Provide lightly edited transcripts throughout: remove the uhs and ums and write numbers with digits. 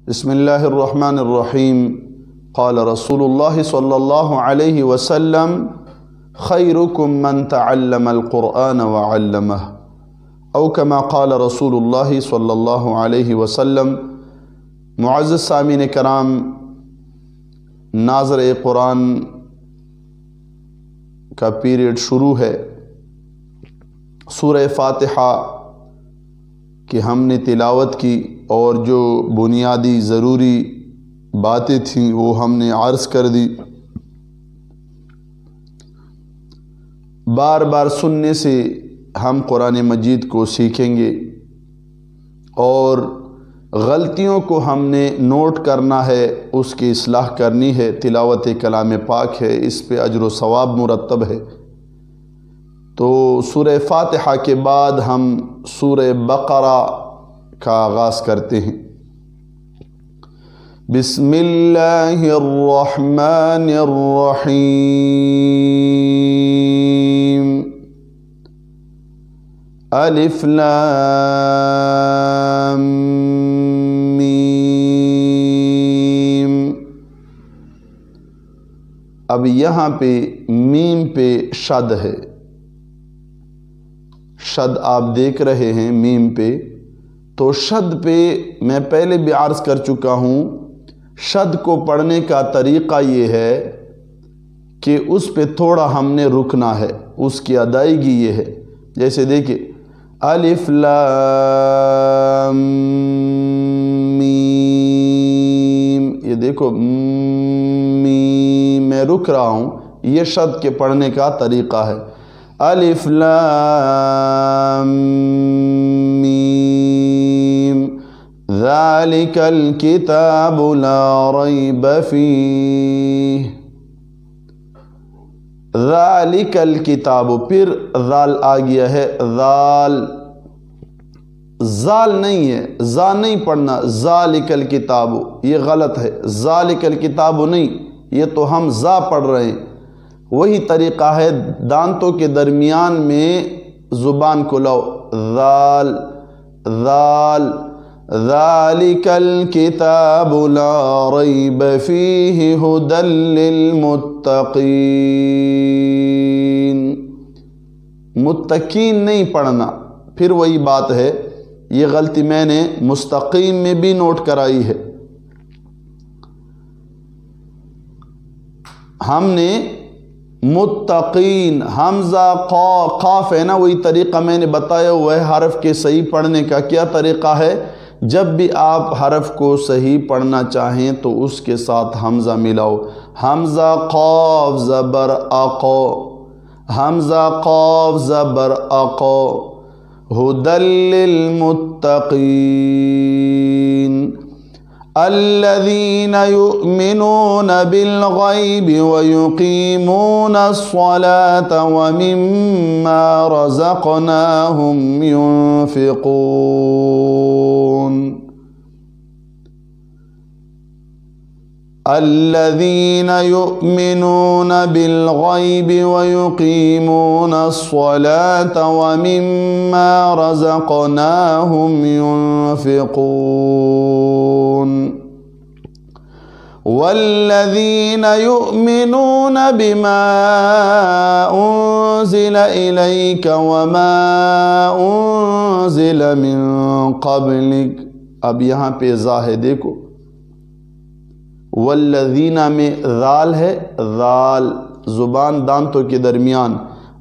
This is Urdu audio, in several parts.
بسم اللہ الرحمن الرحیم قال رسول اللہ صلی اللہ علیہ وسلم خیرکم من تعلم القرآن وعلمہ او کما قال رسول اللہ صلی اللہ علیہ وسلم۔ معزز سامعین کرام، ناظرہ قرآن کا پیریڈ شروع ہے۔ سورہ فاتحہ کہ ہم نے تلاوت کی اور جو بنیادی ضروری باتیں تھیں وہ ہم نے عرض کر دی۔ بار بار سننے سے ہم قرآن مجید کو سیکھیں گے اور غلطیوں کو ہم نے نوٹ کرنا ہے، اس کی اصلاح کرنی ہے۔ تلاوت کلام پاک ہے، اس پہ اجر و ثواب مرتب ہے۔ تو سورہ فاتحہ کے بعد ہم سورہ بقرہ کا آغاز کرتے ہیں۔ بسم اللہ الرحمن الرحیم۔ الف لام میم۔ اب یہاں پہ میم پہ شد ہے، شد آپ دیکھ رہے ہیں میم پہ، تو شد پہ میں پہلے بھی عرض کر چکا ہوں، شد کو پڑھنے کا طریقہ یہ ہے کہ اس پہ تھوڑا ہم نے رکنا ہے، اس کی ادائیگی یہ ہے۔ جیسے دیکھیں الف لام میم، یہ دیکھو میم، میں رک رہا ہوں، یہ شد کے پڑھنے کا طریقہ ہے۔ الف لام میم ذالک الکتاب لا ریب فیہ۔ ذالک الکتاب، پھر ذال آ گیا ہے، ذال زال نہیں ہے، زا نہیں پڑھنا، ذالک الکتاب یہ غلط ہے، ذالک الکتاب نہیں، یہ تو ہم زا پڑھ رہے ہیں۔ وہی طریقہ ہے، دانتوں کے درمیان میں زبان کو لاؤ، ذال ذال ذالک الکتاب لا ریب فیہ ھدی للمتقین۔ متقین نہیں پڑھنا، پھر وہی بات ہے، یہ غلطی میں نے مستقیم میں بھی نوٹ کرائی ہے۔ ہم نے متقین، حمزہ قاف ہے نا، وہی طریقہ میں نے بتایا ہوا ہے حرف کے صحیح پڑھنے کا۔ کیا طریقہ ہے؟ جب بھی آپ حرف کو صحیح پڑھنا چاہیں تو اس کے ساتھ حمزہ ملاؤ۔ حمزہ قاف زبر اقو، حمزہ قاف زبر اقو، ھدی للمتقین الذین یؤمنون بالغیب ویقیمون الصلاة ومما رزقناہم ینفقون۔ الذین یؤمنون بالغیب ویقیمون الصلاة ومما رزقناہم ینفقون۔ والذین یؤمنون بما انزل الیک وما انزل من قبلک۔ اب یہاں پہ ذا ہے، دیکھو والذین میں ذال ہے، ذال زبان دانتوں کے درمیان،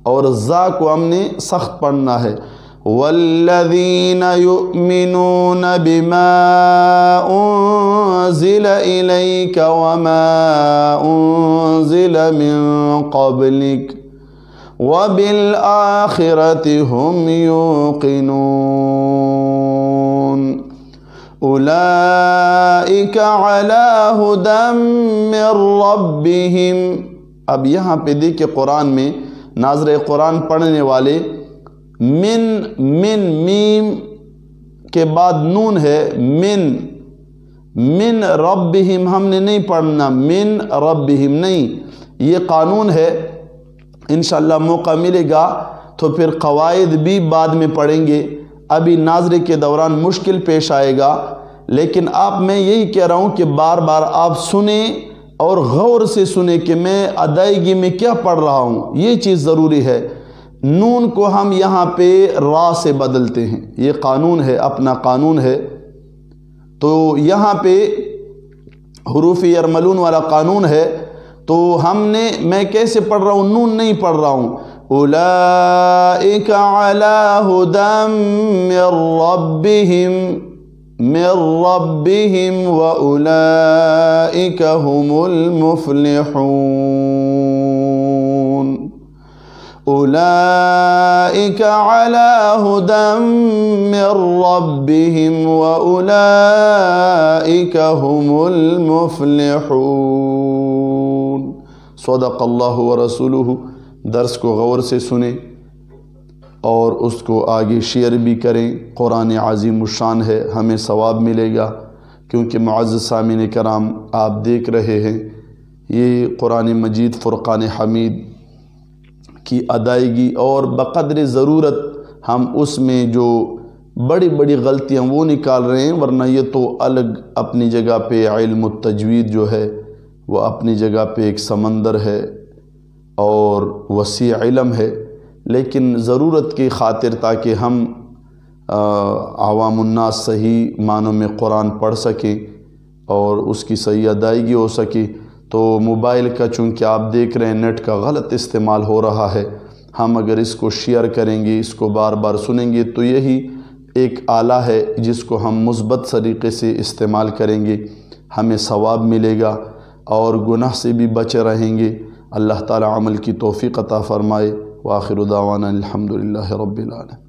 اور ذا کو ہم نے سخت پڑھنا ہے۔ والذین یؤمنون بما انزل الیک وما انزل من قبلک وبالآخرۃ هم یوقنون اولئک علی ھدی من ربہم۔ اب یہاں پہ دیکھیں قرآن میں ناظرہ قرآن پڑھنے والے من میم کے بعد نون ہے، من ربہم ہم نے نہیں پڑھنا، من ربہم نہیں، یہ قانون ہے۔ انشاءاللہ موقع ملے گا تو پھر قواعد بھی بعد میں پڑھیں گے، ابھی ناظرے کے دوران مشکل پیش آئے گا، لیکن میں یہی کہہ رہا ہوں کہ بار بار آپ سنیں اور غور سے سنیں کہ میں ادائیگی میں کیا پڑھ رہا ہوں، یہ چیز ضروری ہے۔ نون کو ہم یہاں پہ را سے بدلتے ہیں، یہ قانون ہے، اپنا قانون ہے۔ تو یہاں پہ حروف یرملون والا قانون ہے، تو میں کیسے پڑھ رہا ہوں؟ نون نہیں پڑھ رہا ہوں۔ اولئک علی ھدی من ربہم واولئک هم المفلحون۔ اولئک علی ھدی من ربہم واولئک هم المفلحون۔ صدق اللہ ورسولہ۔ درس کو غور سے سنیں اور اس کو آگے شیئر بھی کریں۔ قرآن عظیم الشان ہے، ہمیں ثواب ملے گا، کیونکہ معزز سامعین کرام آپ دیکھ رہے ہیں یہ قرآن مجید فرقان حمید کی ادائیگی، اور بقدر ضرورت ہم اس میں جو بڑی بڑی غلطیاں وہ نکال رہے ہیں، ورنہ یہ تو الگ اپنی جگہ پہ علم التجوید جو ہے وہ اپنی جگہ پہ ایک سمندر ہے اور وسیع علم ہے، لیکن ضرورت کی خاطر تاکہ ہم عوام الناس صحیح معنوں میں قرآن پڑھ سکیں اور اس کی صحیح ادائیگی ہو سکے، تو موبائل کا چونکہ آپ دیکھ رہے ہیں نیٹ کا غلط استعمال ہو رہا ہے، ہم اگر اس کو شیئر کریں گے، اس کو بار بار سنیں گے، تو یہی ایک آلہ ہے جس کو ہم مثبت طریقے سے استعمال کریں گے، ہمیں ثواب ملے گا اور گناہ سے بھی بچے رہیں گے۔ اللہ تعالی عمل کی توفیق عطا فرمائے۔ وآخر دعوانا الحمدللہ رب العالمین۔